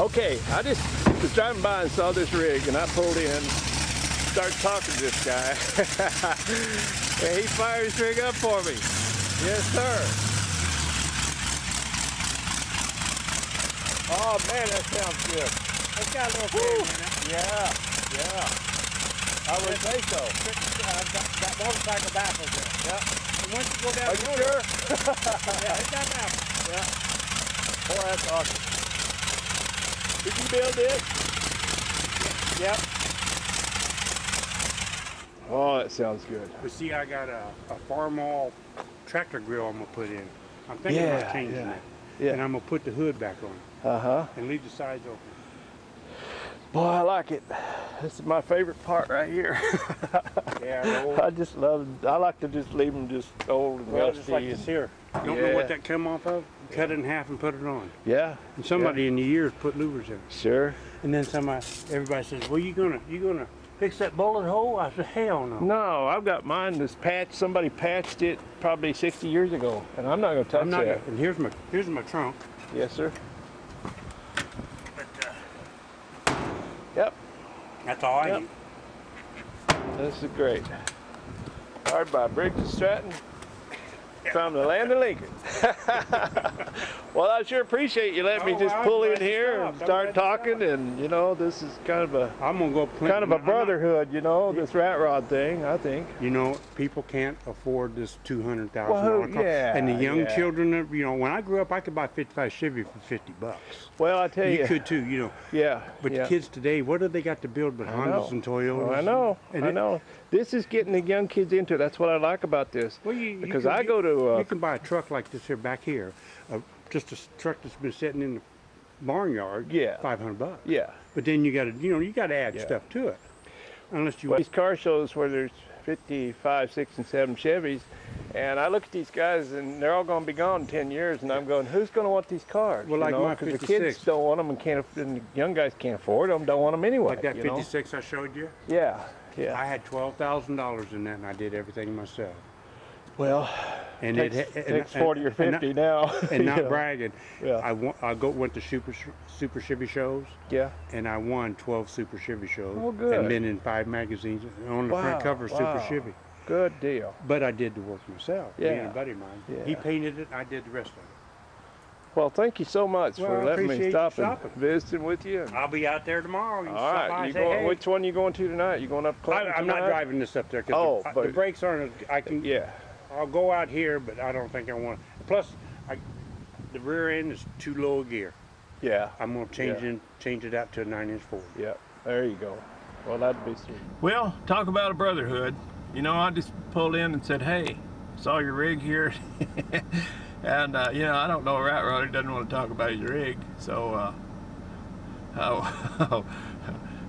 Okay, I just was driving by and saw this rig, and I pulled in, started talking to this guy, and he fired his rig up for me. Yes, sir. Oh man, that sounds good. It's got a little fairing in it. Yeah, yeah. I would say so. Got motorcycle baffles in it. Yeah. And once you go down Are the you road, sure? yeah, it's got baffles. Yeah. Boy, that's awesome. Did you build this? Yep. Oh, that sounds good. But see, I got a Farmall tractor grill I'm gonna put in. I'm thinking about changing it. Yeah. And I'm gonna put the hood back on. Uh-huh. And leave the sides open. Boy, I like it. This is my favorite part right here. Yeah, I just love it. I like to just leave them just old and rusty. just like this here. Don't know what that come off of? Cut it in half and put it on. Yeah. And somebody in the years put louvers in it. Sure. And then everybody says, well, you gonna fix that bullet hole? I said, hell no. No, I've got mine that's patched. Somebody patched it probably 60 years ago, and I'm not gonna touch that. And here's my trunk. Yes, sir. But Yep. that's all I need. This is great. Hard by Briggs and Stratton from the land of Lincoln. Well, I sure appreciate you letting me just pull in here and start talking, and you know, this is kind of a brotherhood, you know, this rat rod thing, I think. You know, people can't afford this $200,000 car. Yeah, and the young children, you know, when I grew up, I could buy a 55 Chevy for $50. Well, I tell you. You could too, you know. Yeah. But the kids today, what do they got to build but Hondas and Toyotas? Oh, I know. I know. This is getting the young kids into it. That's what I like about this. Well, because I go to... you can buy a truck like this here back here. Just a truck that's been sitting in the barnyard. Yeah. $500. Yeah. But then you got to add stuff to it. Unless you... These car shows where there's 55, 6, and 7 Chevys, and I look at these guys and they're all going to be gone in 10 years, and I'm going, who's going to want these cars? Well, like my 56. The kids don't want them and the young guys can't afford them, don't want them anyway. Like that 56 I showed you? Yeah, yeah. I had $12,000 in that, and I did everything myself. Well, and it takes 40 or 50 now. And not bragging. Yeah. I went to Super Chevy shows. Yeah. And I won 12 Super Chevy shows. Oh, good. And been in 5 magazines on the front cover of Super Chevy. Good deal. But I did the work myself. Yeah. Me and a buddy of mine. Yeah. He painted it. I did the rest of it. Well, thank you so much for letting me stop and visiting with you. I'll be out there tomorrow. All right. Which one are you going to tonight? You going up Clinton I'm not driving this up there because the brakes aren't. I'll go out here, but I don't think I want. Plus, the rear end is too low a gear. Yeah. I'm gonna change it out to a 9-inch Ford. Yeah. There you go. Well, that'd be sweet. Well, talk about a brotherhood. You know, I just pulled in and said, "Hey, saw your rig here," and you know, I don't know a rat rod who doesn't want to talk about your rig, so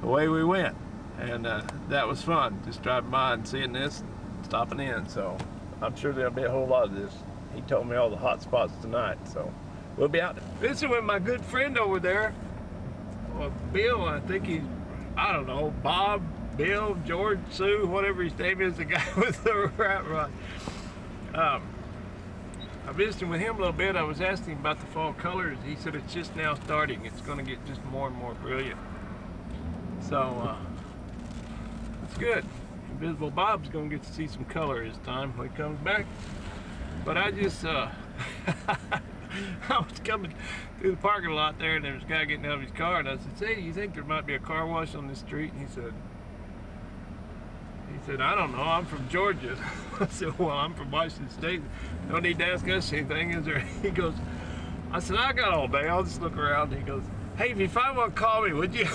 away we went, and that was fun. Just driving by and seeing this, and stopping in. So I'm sure there'll be a whole lot of this. He told me all the hot spots tonight, so we'll be out there. This is with my good friend over there, Bill. I think he's, I don't know, Bob, Bill, George, Sue, whatever his name is, the guy with the rat rod. I visited with him a little bit. I was asking him about the fall colors. He said it's just now starting. It's going to get just more and more brilliant. So it's good. Invisible Bob's going to get to see some color this time when he comes back. But I just, I was coming through the parking lot there, and there was a guy getting out of his car, and I said, "Say, do you think there might be a car wash on this street?" And he said, "I don't know, I'm from Georgia." I said, "Well, I'm from Washington State. No need to ask us anything, is there?" He goes, I said, "I got all day, I'll just look around." He goes, "Hey, if you find one, call me, would you?"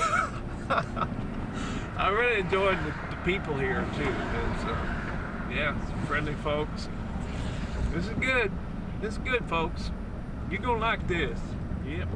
I really enjoyed the people here too. Because, yeah, some friendly folks. This is good. This is good, folks. You're gonna like this. Yep.